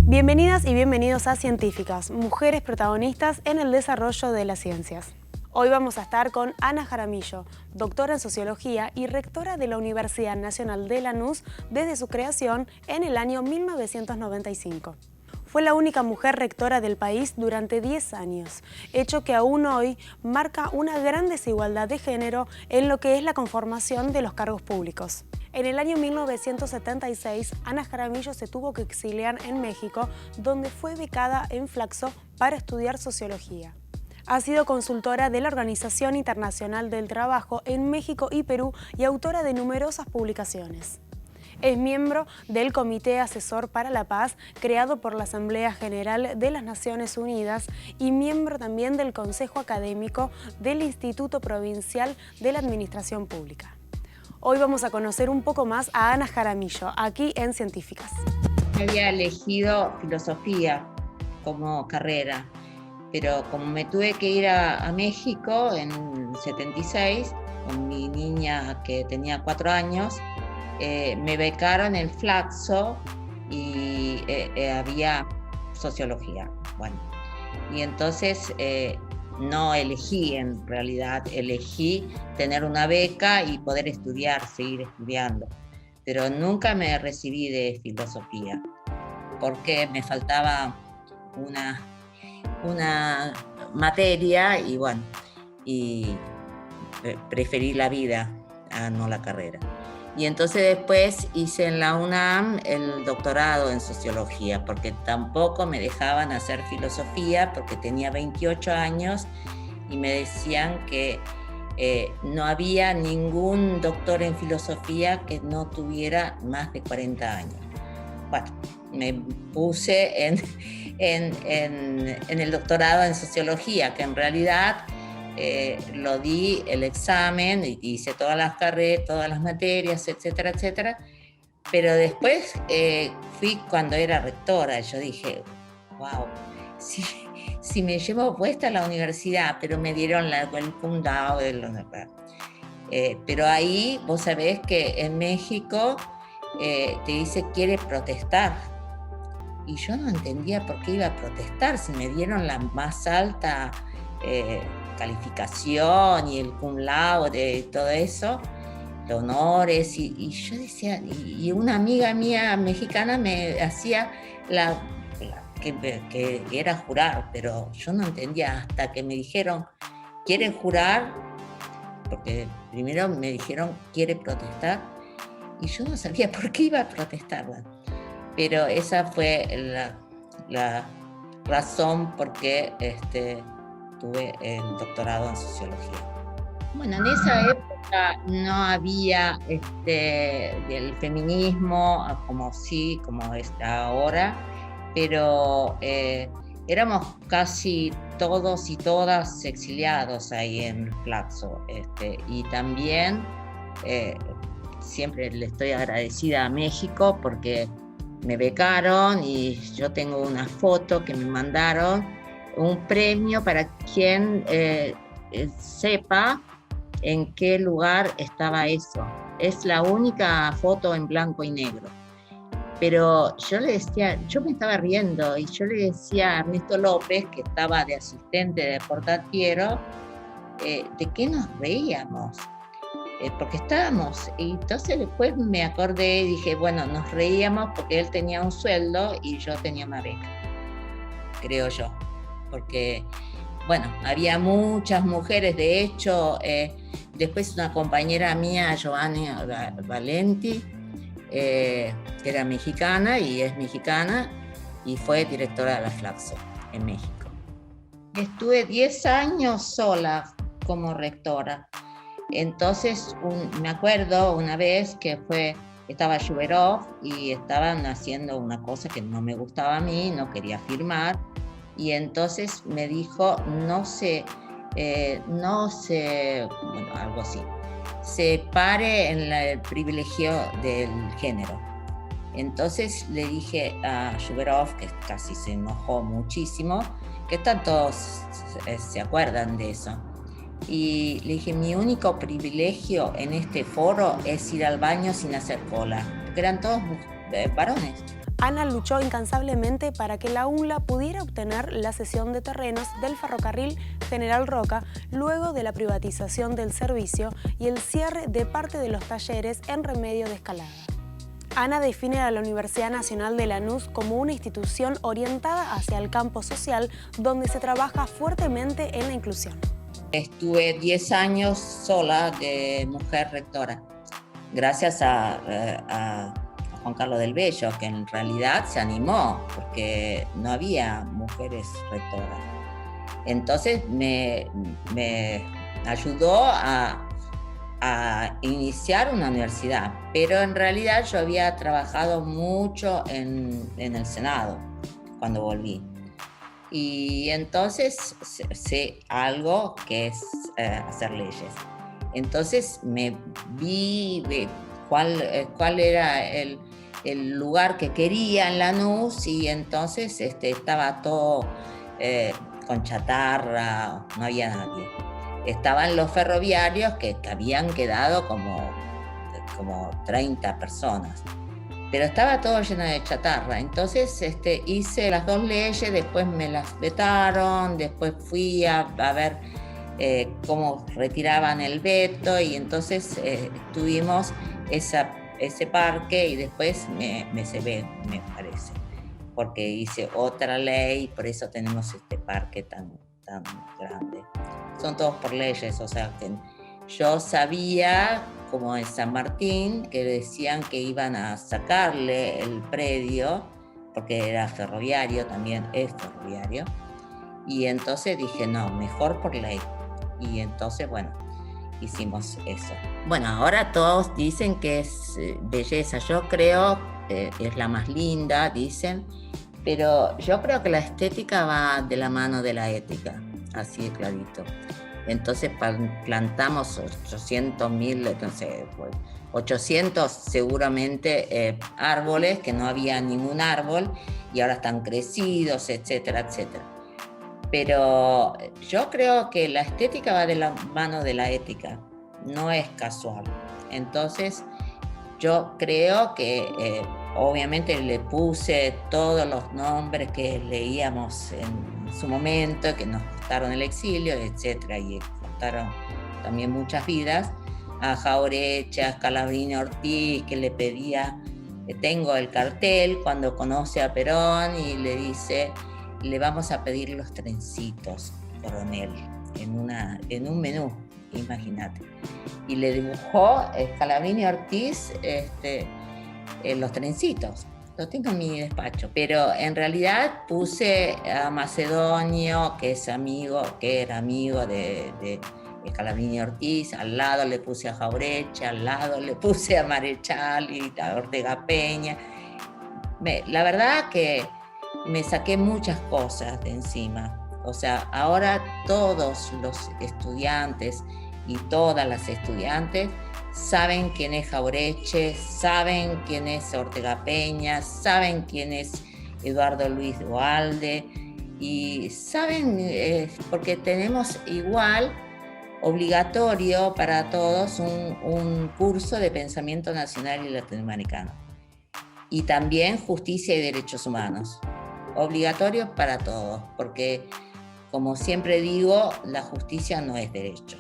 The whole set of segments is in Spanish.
Bienvenidas y bienvenidos a Científicas, mujeres protagonistas en el desarrollo de las ciencias. Hoy vamos a estar con Ana Jaramillo, doctora en Sociología y rectora de la Universidad Nacional de Lanús desde su creación en el año 1995. Fue la única mujer rectora del país durante 10 años, hecho que aún hoy marca una gran desigualdad de género en lo que es la conformación de los cargos públicos. En el año 1976, Ana Jaramillo se tuvo que exiliar en México, donde fue becada en Flaxo para estudiar sociología. Ha sido consultora de la Organización Internacional del Trabajo en México y Perú y autora de numerosas publicaciones. Es miembro del Comité Asesor para la Paz, creado por la Asamblea General de las Naciones Unidas, y miembro también del Consejo Académico del Instituto Provincial de la Administración Pública. Hoy vamos a conocer un poco más a Ana Jaramillo, aquí en Científicas. Había elegido filosofía como carrera, pero como me tuve que ir a México en 76, con mi niña que tenía 4 años, me becaron en Flaxo y había sociología. Bueno, y entonces no elegí, en realidad elegí tener una beca y poder estudiar, seguir estudiando, pero nunca me recibí de filosofía porque me faltaba una materia y bueno, y preferí la vida a no la carrera. Y entonces después hice en la UNAM el doctorado en sociología, porque tampoco me dejaban hacer filosofía, porque tenía 28 años y me decían que no había ningún doctor en filosofía que no tuviera más de 40 años. Bueno, me puse en el doctorado en sociología, que en realidad lo di el examen, hice todas las carreras, todas las materias, etcétera, etcétera, pero después fui cuando era rectora, yo dije, wow, si me llevo puesta a la universidad, pero me dieron el fundado, pero ahí vos sabés que en México te dice quiere protestar, y yo no entendía por qué iba a protestar si me dieron la más alta calificación y el cum laude y todo eso, los honores, y yo decía, y una amiga mía mexicana me hacía que era jurar, pero yo no entendía hasta que me dijeron, ¿quieren jurar? Porque primero me dijeron, ¿quiere protestar? Y yo no sabía por qué iba a protestar, pero esa fue la razón por qué tuve el doctorado en sociología. Bueno, en esa época no había el feminismo como está ahora, pero éramos casi todos y todas exiliados ahí en Flaxo, y también siempre le estoy agradecida a México porque me becaron y yo tengo una foto que me mandaron, un premio para quien sepa en qué lugar estaba eso. Es la única foto en blanco y negro. Pero yo le decía, yo me estaba riendo y yo le decía a Ernesto López, que estaba de asistente de Portafiero, de qué nos reíamos. Porque estábamos, y entonces después me acordé y dije, bueno, nos reíamos porque él tenía un sueldo y yo tenía una beca, creo yo. Porque, bueno, había muchas mujeres, de hecho, después una compañera mía, Giovanni Valenti, que era mexicana y es mexicana, y fue directora de la Flaxo en México. Estuve 10 años sola como rectora, entonces me acuerdo una vez que estaba Shuberov y estaban haciendo una cosa que no me gustaba a mí, no quería firmar, y entonces me dijo, no sé, bueno, algo así, se pare en el privilegio del género. Entonces le dije a Shuberov, que casi se enojó muchísimo, que todos se acuerdan de eso, y le dije, mi único privilegio en este foro es ir al baño sin hacer cola, porque eran todos varones. Ana luchó incansablemente para que la UNLA pudiera obtener la cesión de terrenos del ferrocarril General Roca luego de la privatización del servicio y el cierre de parte de los talleres en Remedio de Escalada. Ana define a la Universidad Nacional de Lanús como una institución orientada hacia el campo social donde se trabaja fuertemente en la inclusión. Estuve 10 años sola de mujer rectora, gracias a Juan Carlos del Bello, que en realidad se animó, porque no había mujeres rectoras. Entonces me ayudó a iniciar una universidad, pero en realidad yo había trabajado mucho en el Senado cuando volví. Y entonces sé algo que es hacer leyes. Entonces me vi de cuál era el lugar que quería en Lanús, y entonces estaba todo con chatarra, no había nadie. Estaban los ferroviarios que habían quedado como 30 personas. Pero estaba todo lleno de chatarra. Entonces hice las 2 leyes, después me las vetaron, después fui a ver cómo retiraban el veto, y entonces tuvimos ese parque, y después me cebé, me parece, porque hice otra ley, por eso tenemos este parque tan grande. Son todos por leyes, o sea, que yo sabía, como en San Martín, que decían que iban a sacarle el predio, porque era ferroviario, también es ferroviario, y entonces dije, no, mejor por ley. Y entonces, bueno, hicimos eso. Bueno, ahora todos dicen que es belleza, yo creo es la más linda, dicen, pero yo creo que la estética va de la mano de la ética, así de clarito. Entonces plantamos 800.000, no sé, 800 seguramente árboles, que no había ningún árbol, y ahora están crecidos, etcétera, etcétera. Pero yo creo que la estética va de la mano de la ética, no es casual. Entonces yo creo que obviamente le puse todos los nombres que leíamos en su momento, que nos costaron el exilio, etcétera, y costaron también muchas vidas, a Jauretche, a Scalabrini Ortiz, que le pedía, tengo el cartel cuando conoce a Perón y le dice, le vamos a pedir los trencitos, coronel, en un menú, imagínate. Y le dibujó Scalabrini Ortiz los trencitos. Lo tengo en mi despacho, pero en realidad puse a Macedonio, que era amigo de Scalabrini Ortiz, al lado le puse a Jauretche, al lado le puse a Marechal y a Ortega Peña. La verdad que me saqué muchas cosas de encima. O sea, ahora todos los estudiantes y todas las estudiantes saben quién es Jauretche, saben quién es Ortega Peña, saben quién es Eduardo Luis Duhalde, y saben, porque tenemos igual obligatorio para todos un curso de pensamiento nacional y latinoamericano, y también justicia y derechos humanos, obligatorio para todos, porque como siempre digo, la justicia no es derecho.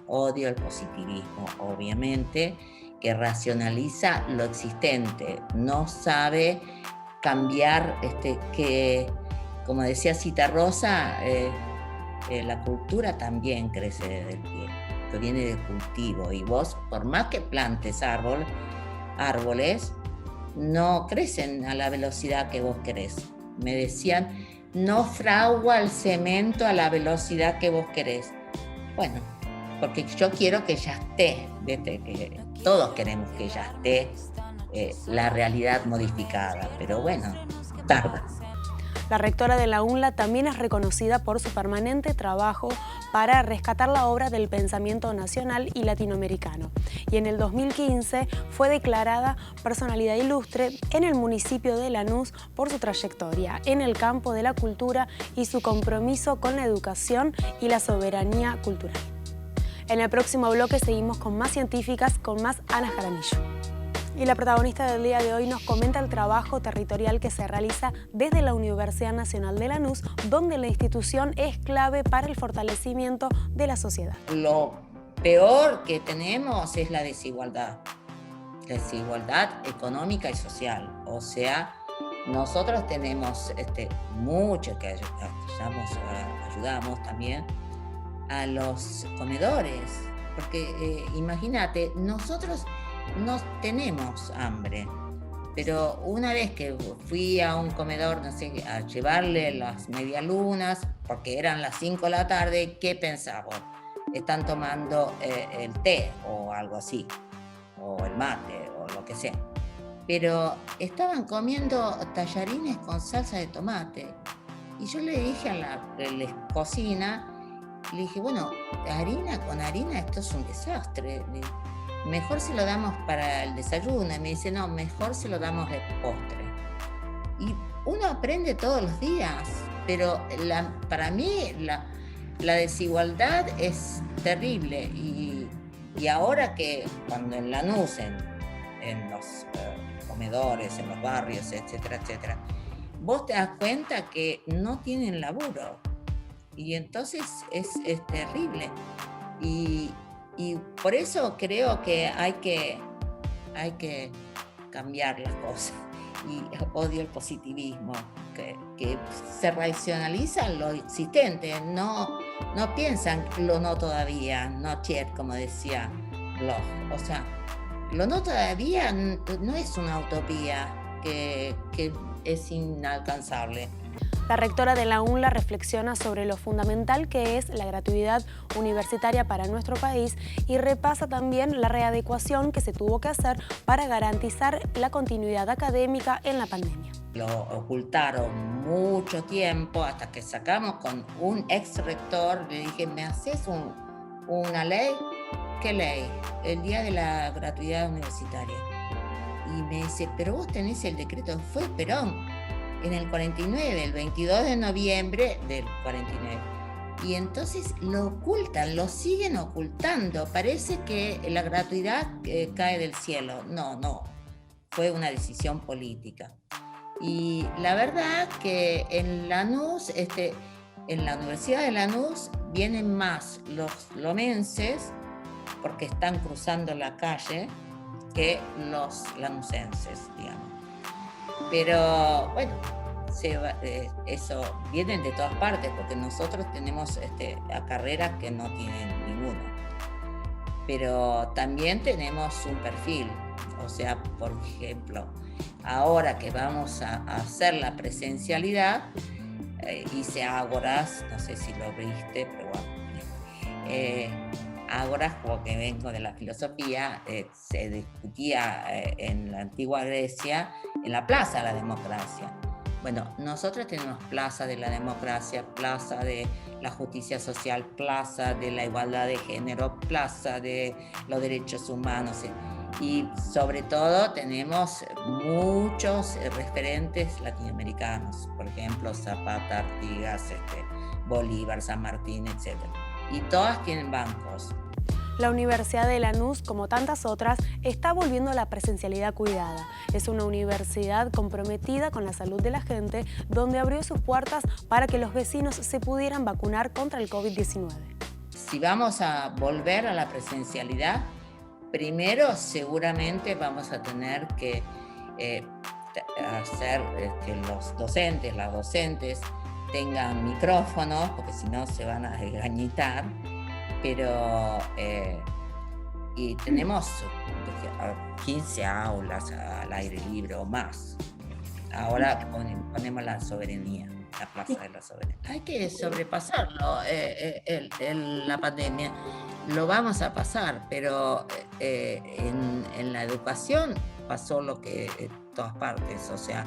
Odio el positivismo, obviamente, que racionaliza lo existente, no sabe cambiar, que, como decía Citarrosa, la cultura también crece desde el pie, que viene del cultivo, y vos, por más que plantes árboles, no crecen a la velocidad que vos querés. Me decían, no fragua el cemento a la velocidad que vos querés. Bueno, porque yo quiero que ya esté, que todos queremos que ya esté la realidad modificada, pero bueno, tarda. La rectora de la UNLA también es reconocida por su permanente trabajo para rescatar la obra del pensamiento nacional y latinoamericano, y en el 2015 fue declarada personalidad ilustre en el municipio de Lanús por su trayectoria en el campo de la cultura y su compromiso con la educación y la soberanía cultural. En el próximo bloque seguimos con más científicas, con más Ana Jaramillo. Y la protagonista del día de hoy nos comenta el trabajo territorial que se realiza desde la Universidad Nacional de Lanús, donde la institución es clave para el fortalecimiento de la sociedad. Lo peor que tenemos es la desigualdad económica y social. O sea, nosotros tenemos mucho que ayudamos también a los comedores, porque imagínate, nosotros no tenemos hambre, pero una vez que fui a un comedor, no sé, a llevarle las medialunas, porque eran las 5 de la tarde, ¿qué pensaba? Están tomando el té o algo así, o el mate, o lo que sea. Pero estaban comiendo tallarines con salsa de tomate. Y yo le dije a la cocina, le dije, bueno, harina con harina, esto es un desastre. Mejor se lo damos para el desayuno. Y me dice, no, mejor se lo damos de postre. Y uno aprende todos los días, pero para mí la desigualdad es terrible. Y ahora que cuando en Lanús, en los comedores, en los barrios, etcétera, etcétera, vos te das cuenta que no tienen laburo. Y entonces es terrible. Y por eso creo que hay que cambiar las cosas. Y odio el positivismo, que se racionaliza lo existente, no piensan lo no todavía, no yet, como decía Bloch. O sea, lo no todavía no es una utopía que es inalcanzable. La rectora de la UNLA reflexiona sobre lo fundamental que es la gratuidad universitaria para nuestro país y repasa también la readecuación que se tuvo que hacer para garantizar la continuidad académica en la pandemia. Lo ocultaron mucho tiempo hasta que sacamos con un ex rector, le dije, ¿me haces una ley? ¿Qué ley? El día de la gratuidad universitaria. Y me dice, pero vos tenés el decreto, fue Perón. En el 49, el 22 de noviembre del 49. Y entonces lo ocultan, lo siguen ocultando. Parece que la gratuidad cae del cielo. No, fue una decisión política. Y la verdad que en Lanús, en la Universidad de Lanús, vienen más los lomenses, porque están cruzando la calle, que los lanusenses, digamos. Pero bueno, eso vienen de todas partes, porque nosotros tenemos a carreras que no tienen ninguno. Pero también tenemos un perfil. O sea, por ejemplo, ahora que vamos a hacer la presencialidad, hice ágoras, no sé si lo viste, pero bueno. Ágoras, porque vengo de la filosofía, se discutía en la antigua Grecia en la Plaza de la Democracia. Bueno, nosotros tenemos Plaza de la Democracia, Plaza de la Justicia Social, Plaza de la Igualdad de Género, Plaza de los Derechos Humanos. Y sobre todo tenemos muchos referentes latinoamericanos, por ejemplo, Zapata, Artigas, Bolívar, San Martín, etc. Y todas tienen bancos. La Universidad de Lanús, como tantas otras, está volviendo a la presencialidad cuidada. Es una universidad comprometida con la salud de la gente, donde abrió sus puertas para que los vecinos se pudieran vacunar contra el COVID-19. Si vamos a volver a la presencialidad, primero seguramente vamos a tener que hacer que los docentes, las docentes, tengan micrófonos, porque si no se van a desgañitar. Pero y tenemos 15 aulas al aire libre o más. Ahora ponemos la soberanía, la Plaza de la Soberanía. Hay que sobrepasarlo, la pandemia. Lo vamos a pasar, pero en la educación pasó lo que en todas partes. O sea,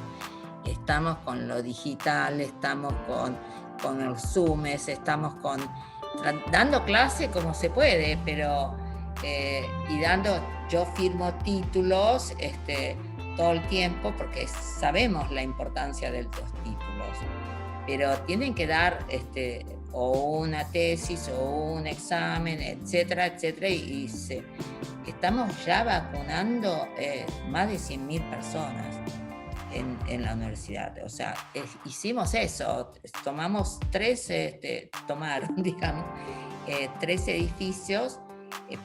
estamos con lo digital, estamos con los Zooms, estamos dando clase como se puede, pero y yo firmo títulos todo el tiempo porque sabemos la importancia de los títulos, pero tienen que dar o una tesis o un examen, etcétera, etcétera, estamos ya vacunando más de 100.000 personas en la universidad. O sea, hicimos eso, tomaron, digamos, 3 edificios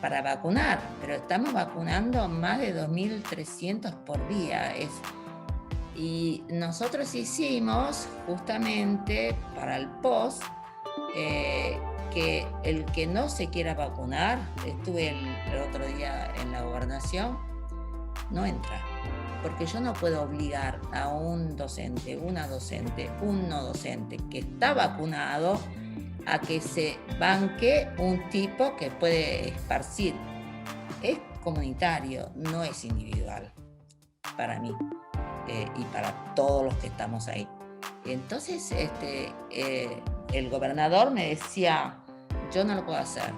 para vacunar, pero estamos vacunando más de 2.300 por día. Y nosotros hicimos justamente para el post que el que no se quiera vacunar, estuve el otro día en la gobernación, no entra, porque yo no puedo obligar a un docente, una docente, un no docente que está vacunado a que se banque un tipo que puede esparcir. Es comunitario, no es individual para mí y para todos los que estamos ahí. Entonces el gobernador me decía, yo no lo puedo hacer.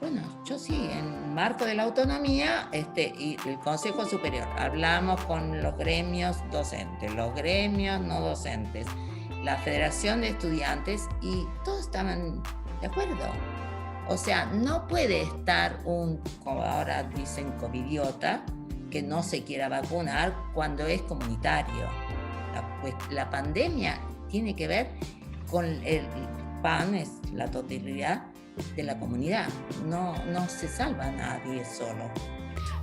Bueno, yo sí, en marco de la autonomía y el Consejo Superior, hablamos con los gremios docentes, los gremios no docentes, la Federación de Estudiantes, y todos estaban de acuerdo. O sea, no puede estar como ahora dicen, covidiota, que no se quiera vacunar cuando es comunitario. La pandemia tiene que ver con el PAN, es la totalidad de la comunidad. No se salva a nadie solo.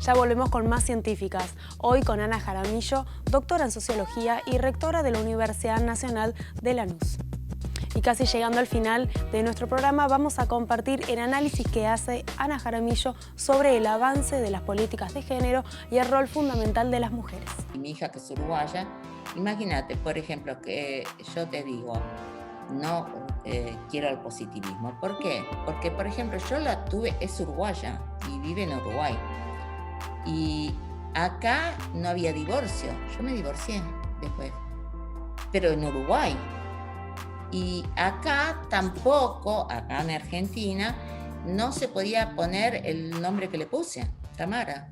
Ya volvemos con más científicas. Hoy con Ana Jaramillo, doctora en Sociología y rectora de la Universidad Nacional de Lanús. Y casi llegando al final de nuestro programa, vamos a compartir el análisis que hace Ana Jaramillo sobre el avance de las políticas de género y el rol fundamental de las mujeres. Mi hija, que es uruguaya, imagínate, por ejemplo, que yo te digo, no quiero el positivismo. ¿Por qué? Porque, por ejemplo, yo la tuve, es uruguaya y vive en Uruguay. Y acá no había divorcio. Yo me divorcié después, pero en Uruguay. Y acá tampoco, acá en Argentina, no se podía poner el nombre que le puse, Tamara.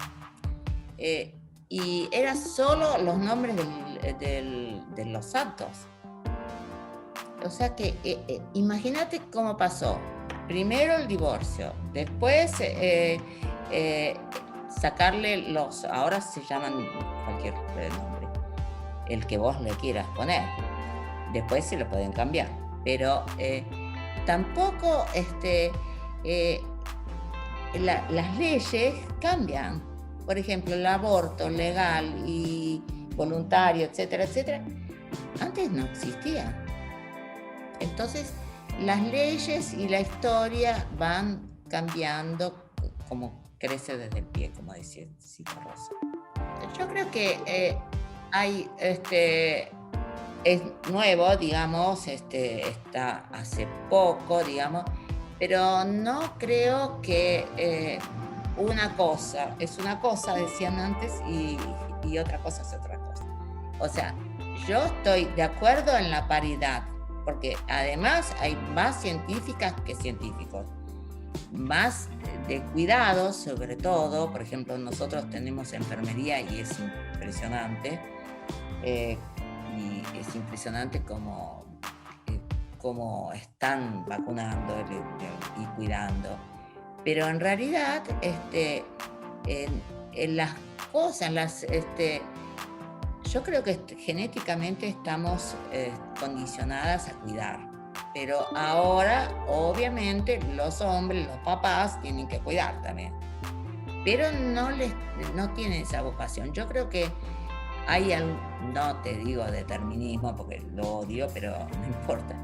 Y eran solo los nombres de los santos. O sea que imagínate cómo pasó. Primero el divorcio, después sacarle ahora se llaman cualquier nombre, el que vos le quieras poner. Después se lo pueden cambiar, pero tampoco las leyes cambian. Por ejemplo, el aborto legal y voluntario, etcétera, etcétera, antes no existía. Entonces, las leyes y la historia van cambiando como crece desde el pie, como decía Cita Rosa. Yo creo que hay es nuevo, digamos, está hace poco, digamos, pero no creo que una cosa es una cosa, decían antes, y otra cosa es otra cosa. O sea, yo estoy de acuerdo en la paridad, porque además hay más científicas que científicos, más de cuidado sobre todo. Por ejemplo, nosotros tenemos enfermería y es impresionante. Y es impresionante cómo están vacunando y cuidando. Pero en realidad, en las cosas, yo creo que genéticamente estamos condicionadas a cuidar. Pero ahora, obviamente, los hombres, los papás, tienen que cuidar también. Pero no tienen esa vocación. Yo creo que hay no te digo determinismo porque lo odio, pero no importa.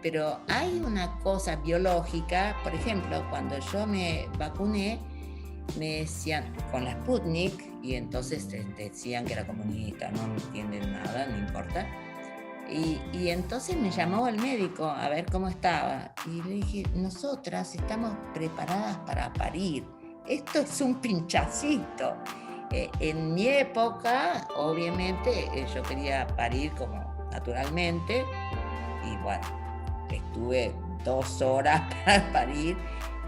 Pero hay una cosa biológica. Por ejemplo, cuando yo me vacuné, me decían con la Sputnik, y entonces decían que era comunista, no entienden nada, no importa. Y entonces me llamó el médico a ver cómo estaba. Y le dije, nosotras estamos preparadas para parir. Esto es un pinchacito. En mi época, obviamente, yo quería parir como naturalmente, y bueno, estuve 2 horas para parir,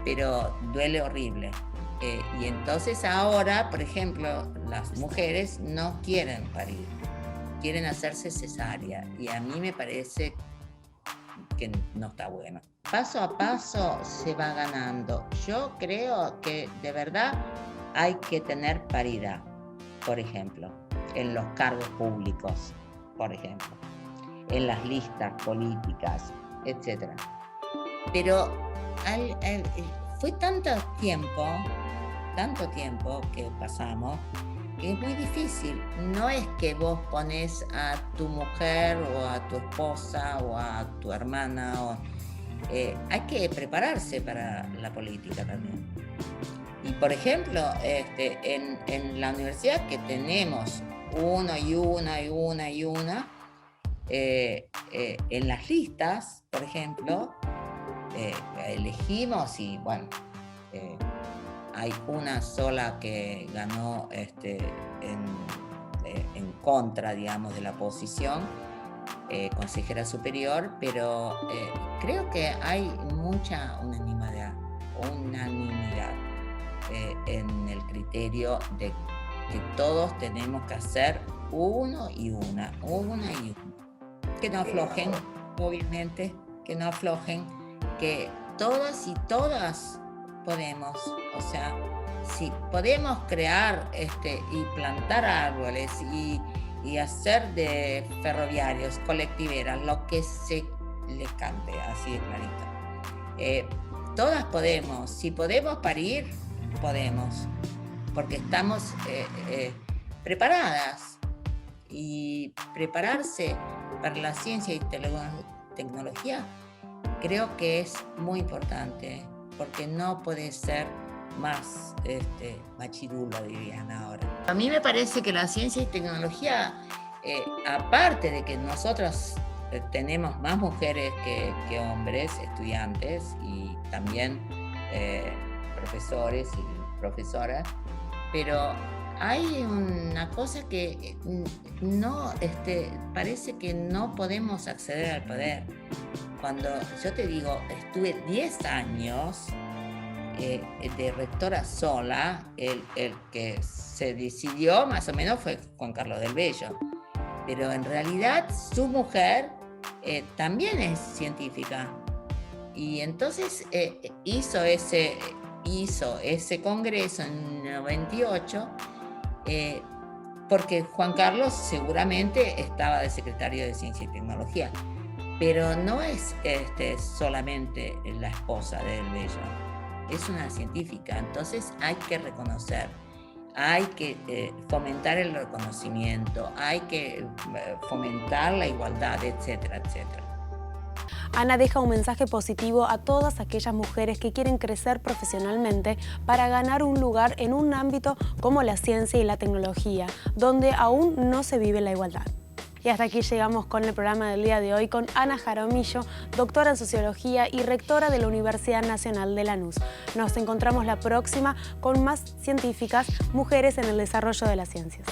pero duele horrible. Y entonces ahora, por ejemplo, las mujeres no quieren parir, quieren hacerse cesárea, y a mí me parece que no está bueno. Paso a paso se va ganando. Yo creo que de verdad hay que tener paridad, por ejemplo, en los cargos públicos, por ejemplo, en las listas políticas, etc. Pero fue tanto tiempo que pasamos, que es muy difícil. No es que vos pones a tu mujer o a tu esposa o a tu hermana. Hay que prepararse para la política también. Y por ejemplo, en la universidad que tenemos una, en las listas, por ejemplo, elegimos y bueno, hay una sola que ganó en contra, digamos, de la oposición, consejera superior, pero creo que hay mucha unanimidad en el criterio de que todos tenemos que hacer uno y una. Que no aflojen, obviamente, que no aflojen, que todas y todas podemos, o sea, si podemos crear y plantar árboles y hacer de ferroviarios, colectiveras, lo que se les cante, así de clarito. Todas podemos, si podemos parir, podemos, porque estamos preparadas, y prepararse para la ciencia y tecnología creo que es muy importante, porque no puede ser más machirulo, dirían ahora. A mí me parece que la ciencia y tecnología, aparte de que nosotros tenemos más mujeres que hombres, estudiantes y también profesores y profesoras, pero hay una cosa que no, parece que no podemos acceder al poder. Cuando yo te digo, estuve 10 años de rectora sola, el que se decidió más o menos fue Juan Carlos del Bello, pero en realidad su mujer también es científica, y entonces hizo ese congreso en 98, porque Juan Carlos seguramente estaba de secretario de Ciencia y Tecnología, pero no es solamente la esposa de Del Bello, es una científica. Entonces hay que reconocer, hay que fomentar el reconocimiento, hay que fomentar la igualdad, etcétera, etcétera. Ana deja un mensaje positivo a todas aquellas mujeres que quieren crecer profesionalmente para ganar un lugar en un ámbito como la ciencia y la tecnología, donde aún no se vive la igualdad. Y hasta aquí llegamos con el programa del día de hoy con Ana Jaramillo, doctora en Sociología y rectora de la Universidad Nacional de Lanús. Nos encontramos la próxima con más científicas, mujeres en el desarrollo de las ciencias.